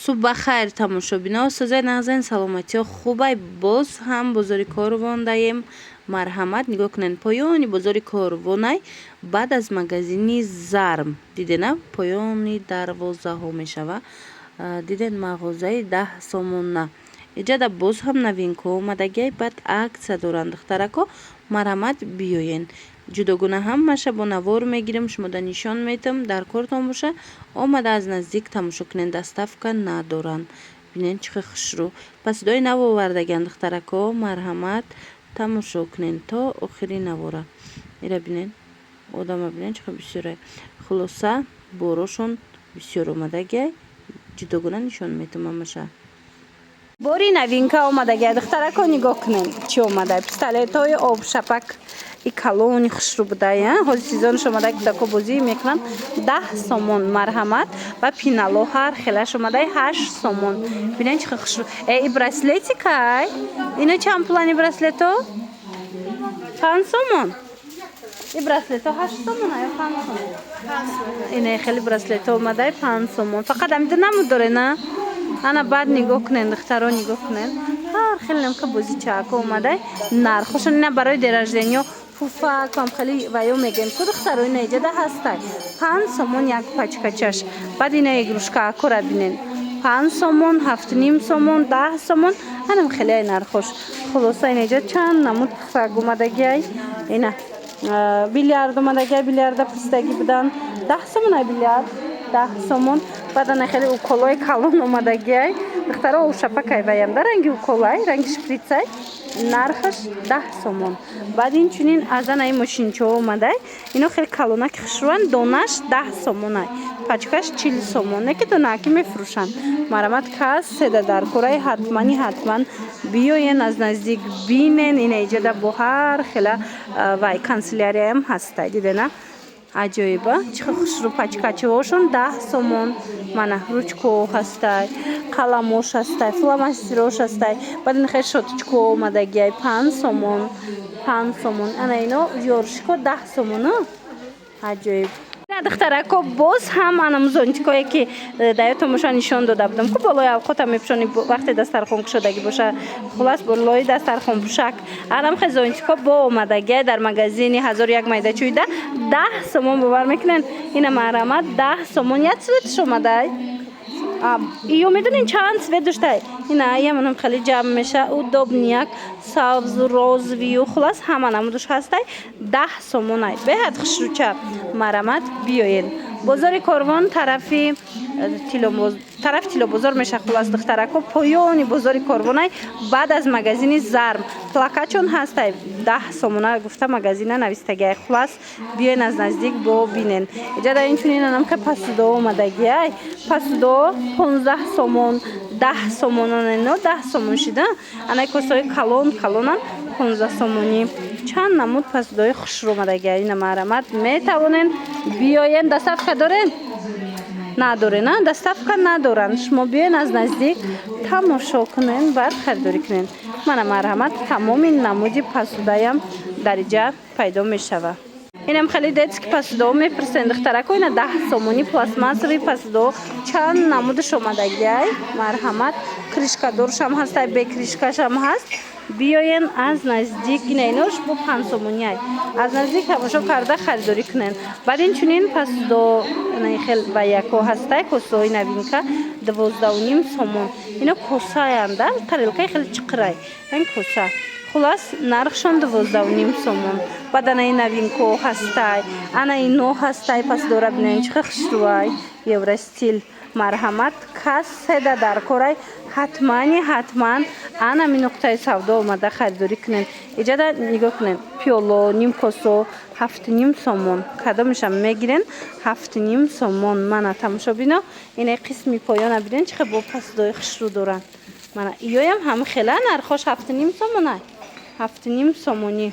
суба хайр тамошобино, созай нағзайн саломатиё хубай боз ҳам бозори Корвон даем марҳамат. Нигоҳ кунед поёни бозори Корвонай баъд аз магазини Зарм дидена поёни дарвозаҳо мешава. Диден мағозаи 10 сомона. Иҷада боз ҳам новинка омадагиай, баъд аксия доранд духтарако, марҳамат биёен. Ҷудогуна ҳамаша бо навор мегирем, шумода нишон метам, дар кортон боша. Омада аз наздик тамошо кунед, доставка надоранд. Бинен чӣ хел хушрӯ. Пасдои нав овардагианд духтарако, марҳамат тамошо кунед то охири навора. Ира бинен одама бинен чӣ хел бисёрай. Хулоса борошон бисёр омадагиай, ҷудогуна нишон метам ҳамаша. Бори новинка омадагиай духтарако, нигоҳ кунед чӣ омадай. Пистолетҳои обшапак и калони хушрӯ будай. Ҳозир сезонш омадай, кӯдако бозӣ мекунанд. 10 сомон марҳамат ва пинало ҳар хелаш омадай 8 сомон. Бинен чӣ хел хушрӯ. И браслетикай. Ино чанд пулани браслето? 5 сомон. И браслето 8 сомон ё 5 сомон? Ине хели браслето омадай 5 сомон. Фақат амида намуд доре на? Ана баъд нигоҳ кунед духтаро, нигоҳ кунед. Ҳар хел намка бозичаака омадай. Нархошон ина барои дераждениё пуфак ам хели ваё мегем. Ку духтаро ина иҷада ҳастай. 5 сомон як пачкачаш. Баъд ина игрушкаакора бинен. 5 сомон, 7,5 сомон, 10 сомон. Анам хели ай нархош. Хулоса ина иҷа чанд намуд пуфак омадагиай. Ина бильярд омадагиай, бильярда пистаги будан 10 сомон ай бильярд. 10 сомон. Баъд ана хели уколои калон омадагиай. Духтаро ушапакай ваям да ранги уколай, ранги шприцай. Нархаш 10 сомон. Баъд инчунин аз анаи мошинчао омадай. Ино хели калонаки хушрӯанд, донаш 10 сомонай. Пачкаш 40 сомон. Неки донаки мефурӯшанд. Марҳамат кас седа дар кораи ҳатман биёен аз наздик бинен. Ина иҷада бо ҳар хела вай канцелярияам ҳастай. Дидена? Аҷоиба, чӣ хел хушрӯ пачкачаҳошон 10 сомон. Мана ручко ҳастай, қаламош ҳастай, фломастерош ҳастай. Баъд ин хел шотичко омадагиай 5 сомон. 5 сомон. Ана ино ёршико 10 сомон. Аҷоиб. Духтарако боз ҳам анам зонтикое ки даё тамоша нишон дода будам. Ку болои авқота мепӯшони вақте дастархон кушодагӣ боша. Хулас болои дастархон пӯшак. Анам хел зонтико бо омадагиай дар магазини 1001 майдачӯида 10 сомон бовар мекунен. Ина марҳамат 10 сомон. Як цветш омадай. Ё медонин чанд цвет доштай. Ина ямонам хели ҷамъ меша. Удобнияк, савзу, розовию, хулас ҳама намудаш ҳастай. 10 сомонай. Беҳад хушрӯча. Марҳамат биёен. Бозори Корвон тарафи Тилобозор меша. Хулас духтарако, поёни бозори Корвонай баъд аз магазини Зарм. Плакачон ҳастай 10 сомона гуфта магазина навистагиай. Хулас биёен аз наздик бо бинен. Иҷада инчунин анамка пасудо омадагиай. Пасудо 15 сомон, 10 сомон. Ано 10 сомон шида. Анай косаи калонам 15 сомонӣ. Чанд намуд пасудои хушрӯ омадагиай. Ина марҳамат метавонен биёен. Доставка дорен? Надоре на? Доставка надоранд. Шумо биёен аз наздик тамошо кунен, баъд харидорӣ кунен. Мана марҳамат тамоми намуди пасудаям дар иҷа пайдо мешава. Инам хеле детски пасудо мепурсен духтарако. Ина 10 сомони пластмассови пасудо чанд намудаш омадагиай. Марҳамат кришкадоршам ҳастай, бе кришкашам ҳаст. Биёен аз наздик ина инош бо 5 сомониай. Аз наздик тамошо карда харидорӣ кунен. Баъд инчунин пасудо ина хел ваяко ҳастай. Косаи новинка 12,5 сомон. Ино косаям да тарелкаи хеле чиқрай. Ин коса. Хулас нархшон 12,5 сомон. Баъд анаи новинко ҳастай. Ана ино ҳастай пасудора бинен чӣ хел хушрӯай. Евростил. Марҳамат кас седа дар корай ҳатман анами нуқтаи савдо омада харидорӣ кунен. Иҷада нигоҳ кунен. Пиёло ним косо 7,5 сомон. Кадомашам мегирен 7,5 сомон. Мана тамошо бино. Ина қисми поёна бинен чӣ хел бо пасудои хушрӯ доранд. Мана иёям ҳам хела нархош 7,5 сомонай. 7,5 сомонӣ.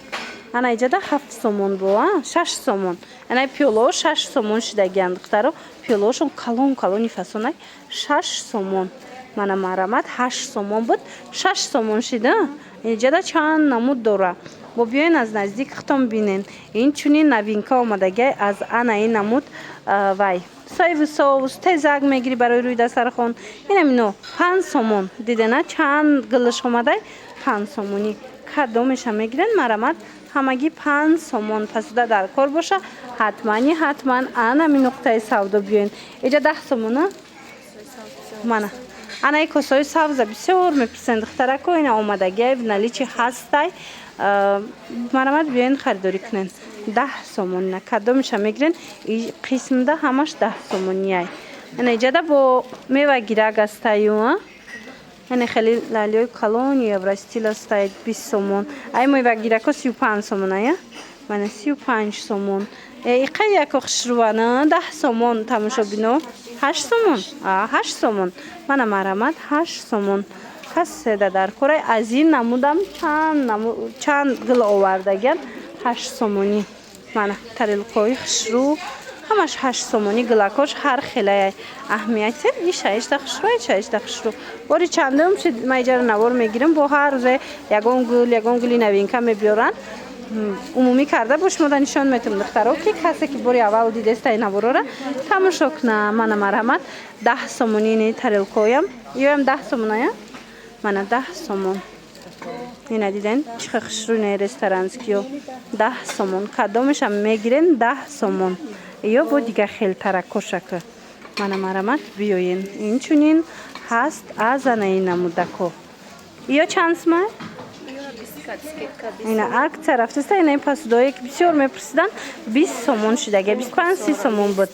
Ана иҷада 7 сомон бо 6 сомон. Ана пиёло 6 сомон шидагианд духтаро. Пиёлошон калони фасонай 6 сомон. Мана марҳамат 8 сомон буд 6 сомон шида. Иҷада чанд намуд дора. бо биёин аз наздик хитон бинен. Инчунин новинка омадагай аз анаи намуд вай соеву соус тезак мегири барои рӯи дастархон. Инам ино 5 сомон дидена чанд гилиш омадай 5 сомонӣ кадомеша мегирен марамад ҳамагӣ 5 сомон пасуда дар кор боша ҳатман анами нуқтаи савдо биёин. Иҷа 10 сомона мана анаи косаи савза бисёр меписанд духтарако. Ина омадагай в наличи ҳастай марамад биёин харидорӣ кунен. 10 сомон ина кадомеша мегирен қисмда ҳамаш 10 сомонияй. Ина иҷада бо мева гирак астаю ина хеле лалиёи калони евростил астаи 20 сомон. Ай мева гирако 35 сомон ая мана 35 сомон. Иқай яко хушрувана 10 сомон тамошобино 8 сомон 8 сомон мана марамад 8 сомон каседа дар корай аз ин намудам чанд гил овардаган 8 сомонӣ мана тарелкои хушру ҳамаш 8 сомонӣ гилакош ҳар хелая аҳамияте ишаишта хушру бори чандум шид майҷара навор мегирем бо ҳар рӯзе ягон гули новинка мебиёранд умумӣ карда бо шумода нишон метавонам духтаро ки касе ки бори аввал дидестаи наворора тамошо куна. Мана марамад 10 сомонӣ ини тарелкоям ёям 10 сомоная мана 10 сомон ина диден чихе хушрӯне ресторанскиё 10 сомон кадомеша мегирен 10 сомон ё бо дига хелтаракошака мана марамад биёен инчунин ҳаст аз анаи намудако ё чанд сумай ина акция рафтаста ина пасудое ки бисёр мепурсидан 20 сомон шудага 25-30 сомон буд.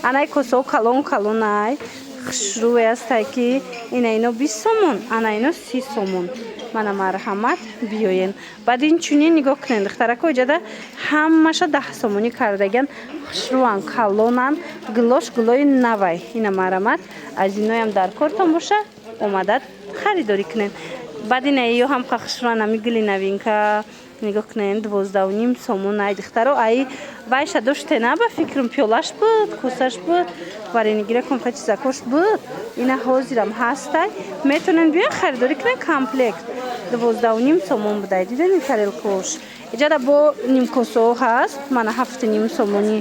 Анаи косо калонай хушрӯе астай ки ина ино 20 сомон ана ино 30 сомон мана марҳамат биёен. Баъд инчунин нигоҳ кунед духтарако иҷада ҳамаша 10 сомонӣ кардаган хушрӯан калонан гилои навай ина марҳамат аз иноям дар кортон боша омада харидорӣ кунед. Баъд ина ё ҳам хушрӯан ами гили новинка нигоҳ кунед 12.5 сомон ай духтаро ай вайша доштена ба фикрам пиёлаш буд косаш буд варенигира конфети закош буд ина ҳозирам ҳастай метавонен биён харидорӣ кунен комплект 12.5 сомон будай диден тарелкош иҷада бо нимкосао ҳаст мана 7.5 сомонӣ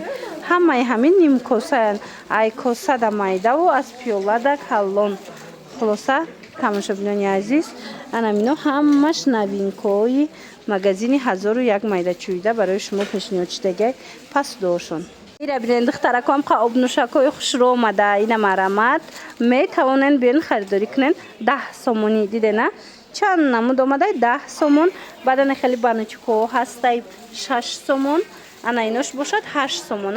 ҳамаи ҳамин нимкосаян ай косада майдаву аз пиёлада калон хулоса тамошобинони азиз анамино ҳамаш новинкаҳои магазини 1001 майдачӯида барои шумо пешниҳод шудагай пасудоошон. Ира бинен духтаракам қа обнӯшакҳои хушрӯ омада ина марамад метавонен биён харидорӣ кунен 10 сомонӣ дидена чанд намуд омадай 10 сомон баъд ана хеле баночкаҳо ҳастай 6 сомон ана инош бошад 8 сомон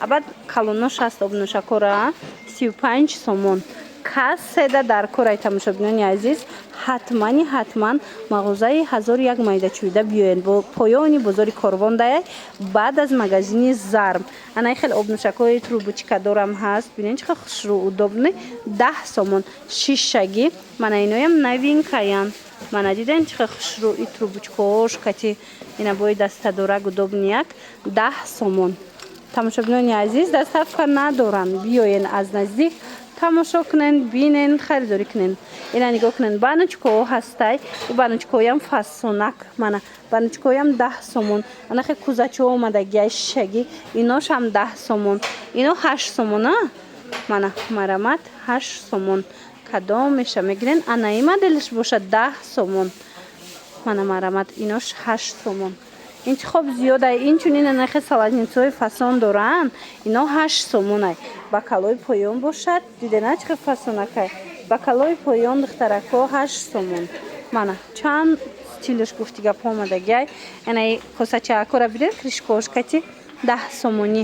абад калонош ҳаст обнӯшакҳора 35 сомон каседа дар корай тамошобинони азиз ҳатман мағозаи 1001 майдачӯида биёед бо поёни бозори корвондая баъд аз магазини зарм анаи хеле обнӯшакҳои трубочкадорам ҳаст бинен чихе хушрӯ удобни 10 сомон шишагӣ мана иноям новинкаян мана диден чихе хушрӯ и трубочкаош кати ина бои дастадорак удобнияк 10 сомон тамошобинони азиз доставка надоранд биёен аз наздик тамошо кунен бинен харидорӣ кунен ина нигоҳ кунен баночкаҳо ҳастай и баночкаҳоям фасонак мана баночкаҳоям 10 сомон анахе кӯзачаҳо омадагиай шишагӣ иношам 10 сомон ино 8 сомон мана марамат 8 сомон кадомеша мегирен анаи моделиш бошад 10 сомон мана марамат инош 8 сомон интихоб зиёда инчунин анахе салатницаҳои фасон доранд ино 8 сомонай бакалои поён бошад дидена чихе фасонакай бакалои поён духтарако 8 сомон мана чанд стилиш гуфтига помадагиай янаи косачаакора биден кришкош кати 10 сомонӣ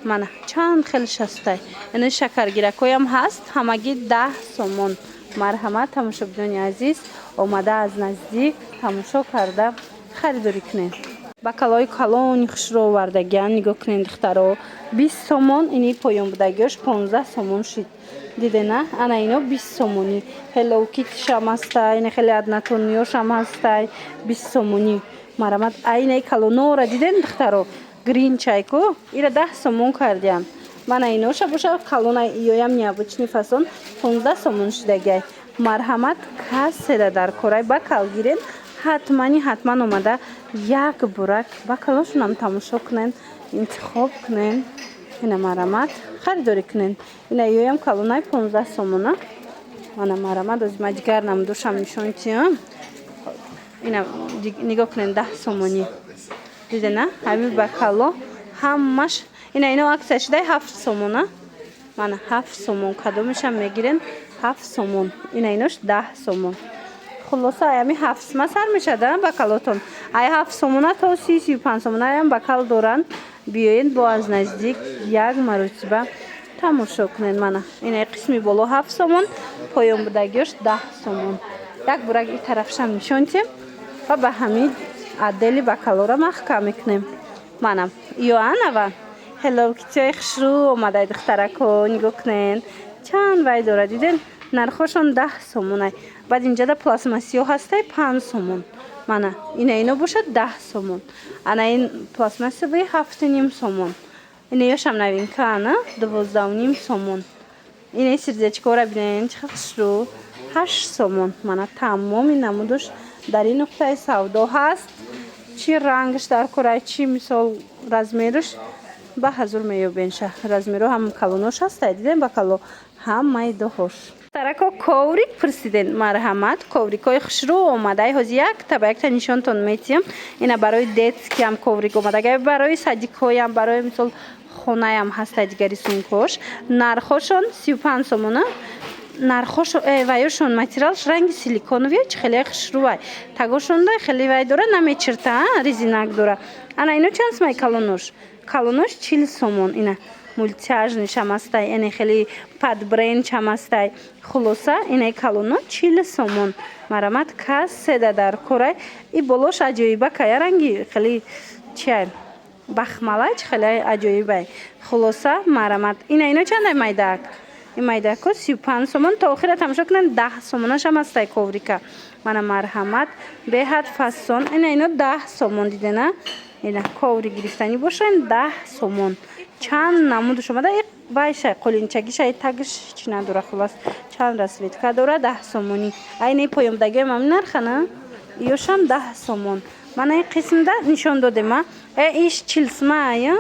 мана чанд хеле шастай яна шакаргиракоям ҳаст ҳамагӣ 10 сомон марҳамат тамошобинони азиз омада аз наздик тамошо карда харидорӣ кунед бакалои калони хушрӯ овардагиан нигоҳ кунед духтаро 20 сомон ини поён будагиёш 15 сомон шид дидена ана ино 20 сомонӣ Hello Kitty-шам ҳастай ина хеле однотонниёшам ҳастай 20 сомонӣ марамат айнаи калонора диден духтаро грин чайко ира 10 сомон кардиам мана иноша боша калона ёям необычный фасон 15 сомон шудагай марҳамат каседа дар корай бакал гирен ҳатман омада як бурак бакалошунам тамошо кунен, интихоб кунен. Ина марамад харидорӣ кунен. Ина ёям калонаи 15 сомона. Мана марамад аз маҷгар намудушам нишонтиям. Ина нигоҳ кунен 10 сомонӣ. Дидена? Ҳамин бакало ҳамаш ина ино аксия шудаи 7 сомона. Мана 7 сомон кадомешам мегирен 7 сомон. Ина инош 10 сомон. Хулоса аями 7 сма сар мешада бакалотон. Ай 7 сомона то 30-35 сомона аям бакал доран. Биёен бо аз наздик як маротиба тамошо кунен. Мана ина қисми боло 7 сомон, поён будагиёш 10 сомон. Як бурак и тарафшам нишонтем ва ба ҳамин адели бакалора маҳкам мекунем. Мана Иоаннова Hello Kitty хушрӯ омадай духтарако нигоҳ кунен. Чанд вай дора диден? Нархошон 10 сомонай. Баъд инҷада пластмассиё ҳастай 5 сомон. Мана ино бошад 10 сомон. Ана ин пластмассиёви 7,5 сомон. Ина ёшам новинка ана 12,5 сомон. Ина сирзечкора бинен чиха хушрӯ 8 сомон. Мана тамоми намудуш дар ин нуқтаи савдо ҳаст. Чи рангш дар кора чи мисол размерш ба ҳазур меёбенша. Размеро ҳам калонош ҳастай диден бакало ҳамаи доҳош. Тарако коврик пурсиден. Марҳамат коврикои хушрӯ омадай ҳози якта ба якта нишонтон метиҳам. Ина барои детскиам коврик омадага барои садикҳоям барои мисол хонаям ҳастай дигари сумкош. Нархошон 35 сомона. Нархошон ваёшон материалш ранги силиконовия чи хеле хушрӯвай. Тагошонда хеле вай дора намечирта резинак дора. Ана ино чанд смай калонош? Калонош 40 сомон. Ина мультиажнишам ҳастай. Яъне хеле падбрендчам ҳастай. Хулоса инаи калоно 40 сомон. Марамат кас седа дар корай. И болош аҷоибакая ранги хеле чиай бахмалай чи хеле аҷоибай. Хулоса марамат ино чандай майдак? ин майдако 35 сомон. Та охира тамошо кунен 10 сомонашам ҳастай коврика. Мана марҳамат беҳад фасон. Ино 10 сомон дидена. Ина коври гирифтанӣ бошен 10 сомон. Чанд намудуш омада вайшай қолинчагишай тагиш чи надора. Хулас чанд расветка дора 10 сомонӣ. Айни поёмдагиам ҳамин нархана ёшам 10 сомон. Мана ин қисмда нишон додема. Иш 40 смая.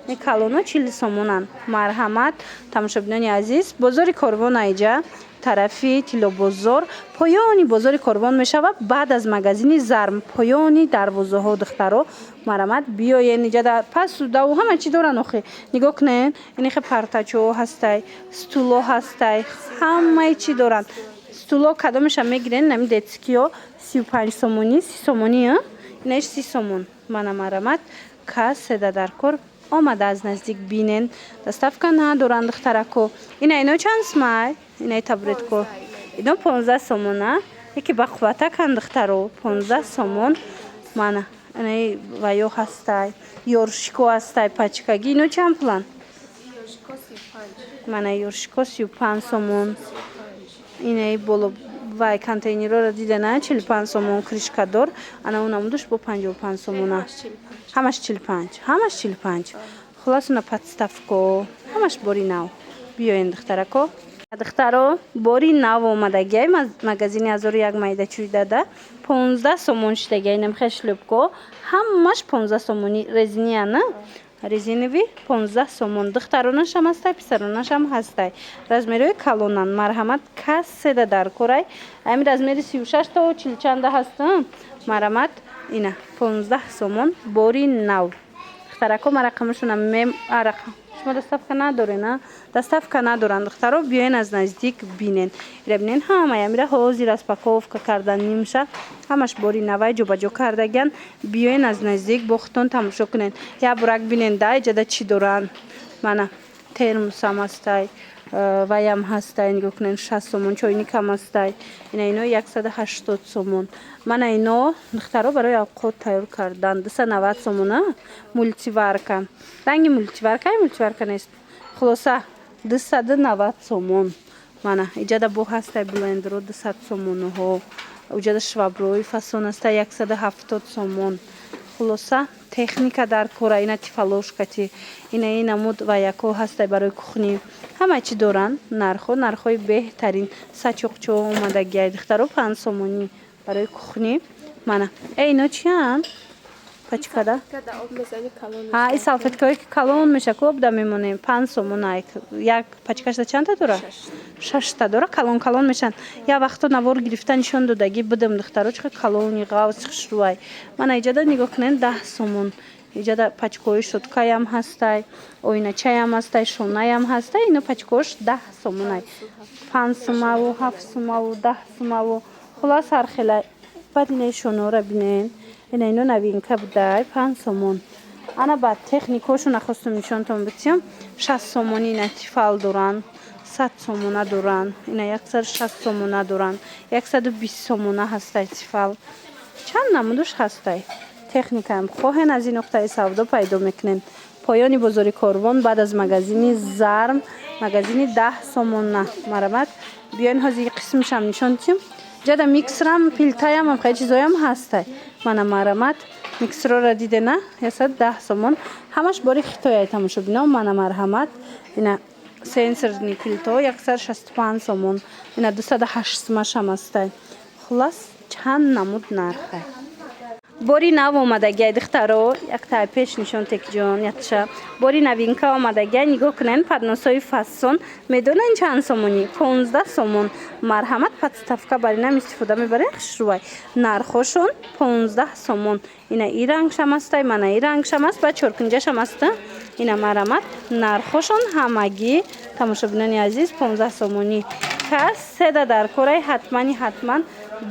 Ин калоно 40 сомонан. Марҳамат тамошобинони азиз. Бозори Корвон айҷа тарафи Тилобозор поёни бозори Корвон мешавад. Баъд аз магазини Зарм поёни дарвозаҳо духтаро марамат биёен иҷада пасу даву ҳама чи доран охи. Нигоҳ кунен инихе партачо ҳастай, стуло ҳастай, ҳамаи чи доран. Стуло кадомешам мегирен нами детскиё 35 сомонӣ, 30 сомонӣ. Инаш 30 сомон. Мана марамат кас седа дар кор омада аз наздик бинен. Доставка надоран духтарако. Ино чанд смай? Инаи табуретко ино 15 сомона. Яке ба қувватакан духтаро 15 сомон. Мана инаи ваё ҳастай, ёршико ҳастай пачкаги. Ино чанд пулан? Ёршико 35. Мана ёршико 35 сомон. Инаи боло вай контейнерро дидена 45 сомон кришкадор. Ана унамудуш бо 55 сомона. Ҳамаш 45. Ҳамаш 45. Хулас уна подставко. Ҳамаш бори нав. Биёен духтарако. Духтаро бори нав омадагиай магазини 1001 майдачӯи дада 15 сомон шудагиай намхе шлёпко. Ҳамаш 15 сомони резинияна. Резинови 15 сомон. Духтаронашам ҳастай, писаронашам ҳастай. Размерои калонан. Марҳамат кас седа дар корай. Ами размери 36 то 40 чанда ҳастам. Марамат ина 15 сомон бори нав. Духтарако марақамашонам мем арақам. Шумо доставка надорена? Доставка надоран духтаро биёен аз наздик бинен. Ира бинен ҳамаи амира ҳозир распаковка кардан нимша. Ҳамаш бори навай ҷобаҷо кардаган. Биёен аз наздик бо худтон тамошо кунен. Я бурак бинен да иҷада чи доран. Мана термусам ҳастай. Ваям ҳастай. Нигоҳ кунен 60 сомон. Чойникам ҳастай. Ино 180 сомон. Мана ино духтаро барои авқот тайёр кардан 290 сомона. Мультиварка. Ранги мультиварка мультиварка нест. Хулоса 290 сомон. Мана иҷада бо ҳастай блендеро 200 сомоноҳо. Иҷада шваброи фасон ҳастай 170 сомон. Хулоса техника дар кора. Ина тифалошкати. Ина намуд ваяко ҳастай барои кухни. Ҳама чи доран. Нархои беҳтарин сачоқчо омадагиай духтаро 5 сомонӣ барои кухни. мана اینا چی هم؟ پچکده؟ کدا آب میزنی کلون این سالفتکه هایی که کلون میشه که آب میمونیم 5 سومون یک پچکش چند تا داره؟ 6 تا داره کلون کلون میشن یا وقتا نوار گرفتنشون دادگی بدم دخترها چه کلونی غاز خشروای من ایجاده نگاه کنین 10 سومون ایجاده پچکوی شدکای هم هسته اوینه چای هم هسته شونه هم هسته اینو پچکوش 10 سومون 5 سومو 7 سومو 10 سومو خلاص هر خیلی بعد اینه شونه را بینین اینو نوینکه بوده 5 سومون انا بعد تکنیکوشو نخواستم نشانتون بدم 60 سومونی نتیفال دوران 100 سومونه دوران اینا 160 سومونه دوران 120 سومونه هسته تیفال چند نمودش هسته تکنیک هم خواهن از این نقطه سودا پیدا میکنین پایانی بازار کاروان بعد از مگزینی زرم مگزینی 10 سومونه مرمت بیاین هازی قسمش هم نشان دیم جدا میکسرم پیلتای هم خیلی چیزایی هم هسته من مرمت میکسر را دیده نه 10 سومون همش باری خیتای تماشا بینم من مرحمت اینا سنسر نیکلتو 165 سومون اینا 208 سومش هم هسته خلاص چند نمود نرخه باری نو آمدگی دخترو یک تا پیش نشان تک جان یکشا باری نوینکا آمدگی نگاه کنن پدناسای فسون میدونن چند سومونی 15 سومون مرحمت پدستفکه باری نم استفاده میبره خشروای نرخوشون 15 سومون اینا ای رنگ شم هسته من ای رنگ شم هست با چرکنجه شم هسته اینا مرحمت نرخوشون همگی تماشا بینانی عزیز 15 سومونی کس سده در کره حتما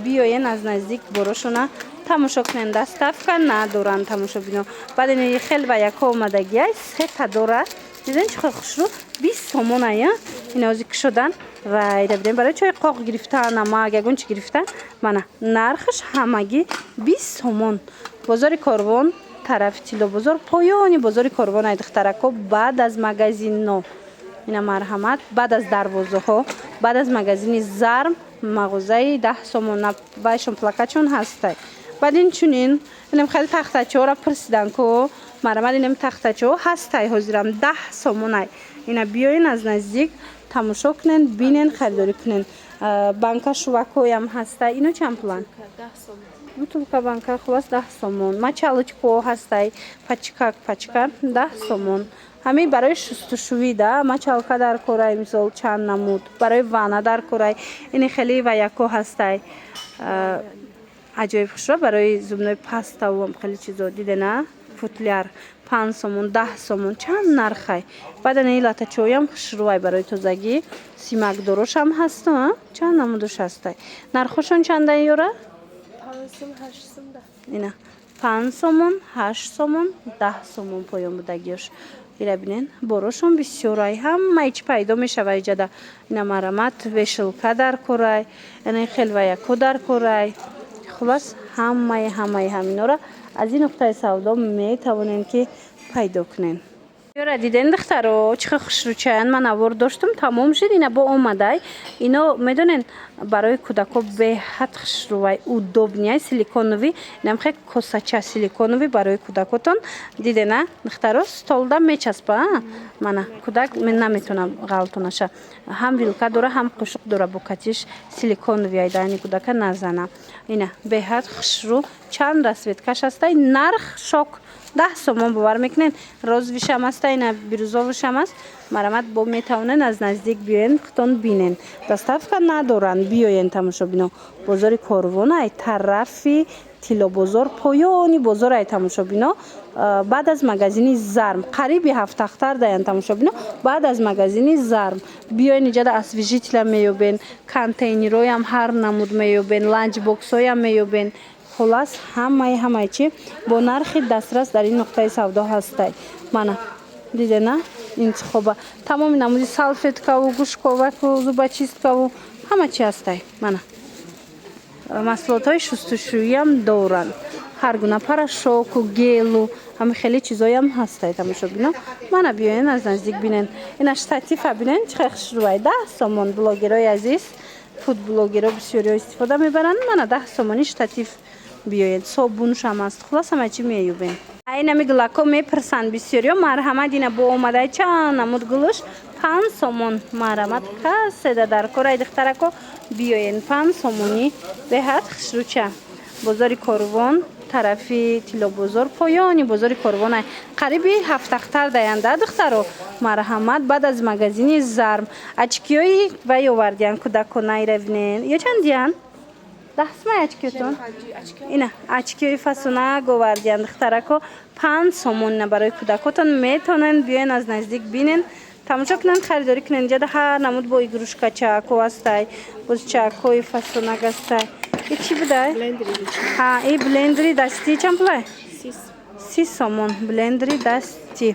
بیاین از نزدیک بروشونه تماشا کنن دستفکه ندارن تماشا بینو بعد این خیلی و یک آمدگی های 3 تا داره دیدن چه خوش رو 20 سومون های این ازیک شدن و ایده برای چای قاق گرفتن اما اگه گون چی گرفتن من نرخش همگی 20 سومون بازار کاروان طرف تیلو بازار پایانی بازار کاروان های دخترکو بعد از مگزین نو اینا مرحمت بعد از دروازه ها بعد از مگزین زرم مغازه 10 سومون بایشون پلاکچون هسته بعد این چونین اینم خیلی تختچه را پرسیدن که مرمد اینم تختچه هسته حضورم 10 سومونه اینا بیاین از نزدیک تماشا کنین بینین خریداری کنین بانکا شوکوی هم هسته اینو چند پلان؟ 10 سومون بطولکا بانکا خلاص 10 سومون مچالچکو هسته پچکک 10 سومون همه برای شستشویی ده مچالکا در کره مثال چند نمود برای وانه در کره این خیلی و یکو هسته عجایب خوش را برای زبنای پاستا و خیلی چیزا دیده نه فوتلیار 5 سومون 10 سومون چند نرخه بعد این لاته چوی هم خوش روی برای توزگی سیمک دروش هم هست چند نمودش هسته نرخوشون چنده یوره 5 سوم 8 سوم ده اینا 5 سومون 8 سومون 10 سومون پایان بودگیش ایره بینین بروشون بسیارای همه ایچ پیدا میشه و ایجاده اینا مرمت وشلکه در کرای این خیلی و یکو در کرای خلاص همینا را از این نقطه سودا می توانین که پیدا کنین یورا دیدین دخترو چه خوش رو چاین من آورد داشتم تمام شد اینا با اومده اینو میدونین برای کودکا به حد خوش روی او دوبنیای سیلیکونوی نم خیلی کاسچه سیلیکونوی برای کودکاتون دیدین دخترو استالدا میچسبه من کودک من نمیتونم غلط نشه هم ویلکا داره هم قشق داره بوکاتیش سیلیکونوی ایدانی کودک نزنه اینا به حد خوش رو چند رسوید کش هسته نرخ شوک 10 سومون باور میکنین روزویش هم هست اینا بیروزوش هم هست مرمت با میتونن از نزدیک بیاین خطون بینین دستفکه ندارن بیاین تماشا بینو بازار کاروان ای طرفی تیلو بازار پایانی بازار ای تماشا بینو بعد از مگزینی زرم قریبی 7 اختر داین تماشا بینو بعد از مگزینی زرم بیاین اینجا از ویژیتل میوبین کانتینروی هم هر نمود میوبین لانچ باکس های هم میوبین خلاص همه چی با نرخ دسترس در این نقطه سودا هسته من دیده نه این خوبه تمام نمودی سالفت و گوشکوک و زوبچیست و همه چی هسته من محصولات های شستشویی هم دارن هر گونه پراشوک و گل و همه خیلی چیزایی هم هسته تماشا بینم من بیاین از نزدیک بینن این اشتاتیف بینن چه خوش روی 10 سومون بلاگرای عزیز فود بلاگرها بسیاری استفاده میبرن من 10 سومونی اشتاتیف بیاید صابونش هم است خلاص همه چی میوبین این همی گلاکو میپرسن بسیاری مرحمت اینا با اومده چند نمود گلوش 5 سومون مرحمت کسی در کره دخترکو بیاین 5 سومونی به حد خشروچه бозори Корвон тарафи Тиллобозор поёни бозори Корвон ай қариби 7 тахтар даянда духтаро марҳамат баъд аз магазини Зарм ачкиёи вай овардиян кӯдаконай равнен ё чандиян дасмай ачкиётон ина ачкиёи фасонак овардиян духтарако 5 сомон барои кӯдакотон метонанд биёен аз наздик бинен тамошо кунанд харидорӣ кунанд инҷа ҳар намуд бо игрушка чакҳо ҳастай боз чакҳои фасонак ҳастай и чӣ будай ҳа и блендери дастӣ чанд пулай 30 сомон блендери дастӣ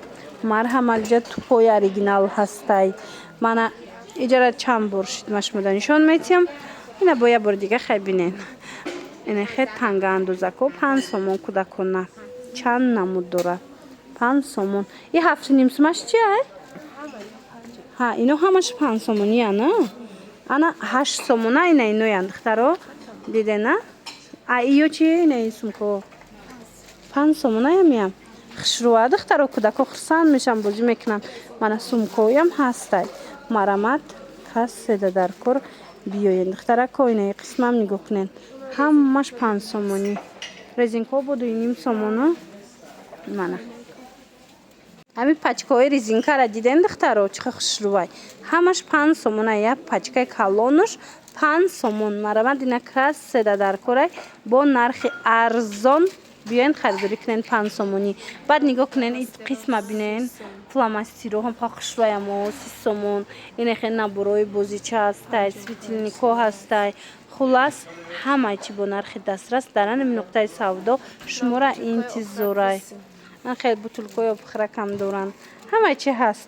марҳамат ҷа тупои оригинал ҳастай мана иҷара чанд бор шуд машмуда нишон метиҳам ина бо як бори дига хай бинен ина хел танга андозако 5 сомон кӯдакона чанд намуд дорад 5 сомон и 7.5 сомаш чия ҳа ино ҳамаш 5 сомония на ана 8 сомона ина иноян духтаро дидена а иё чи ина сумко 5 сомонаям ям хушрӯа духтаро кӯдако хурсанд мешам бозӣ мекунанд мана сумкоям ҳастай марамат касседа дар кор биёен духтарако ина қисмам нигоҳ кунед ҳамаш 5 сомонӣ резинкаҳо бо 2.5 сомону мана ҳамин пачкаҳои резинкара диден духтаро чӣ хушрӯай ҳамаш 5 сомона як пачкаи калонуш 5 сомон марамат ина касседа дар корай бо нархи арзон биёен харидорӣ кунен 5 сомонӣ баъд нигоҳ кунен ин қисма бинен фломастироҳо ха хушрӯямо 30 сомон ина хел наборои бозича ҳастай светилнико ҳастай хулас ҳамаи чи бо нархи дастрас дар ҳамин нуқтаи савдо шуморо интизорай ан хел бутулкаи обхӯракам доранд ҳамаи чи ҳаст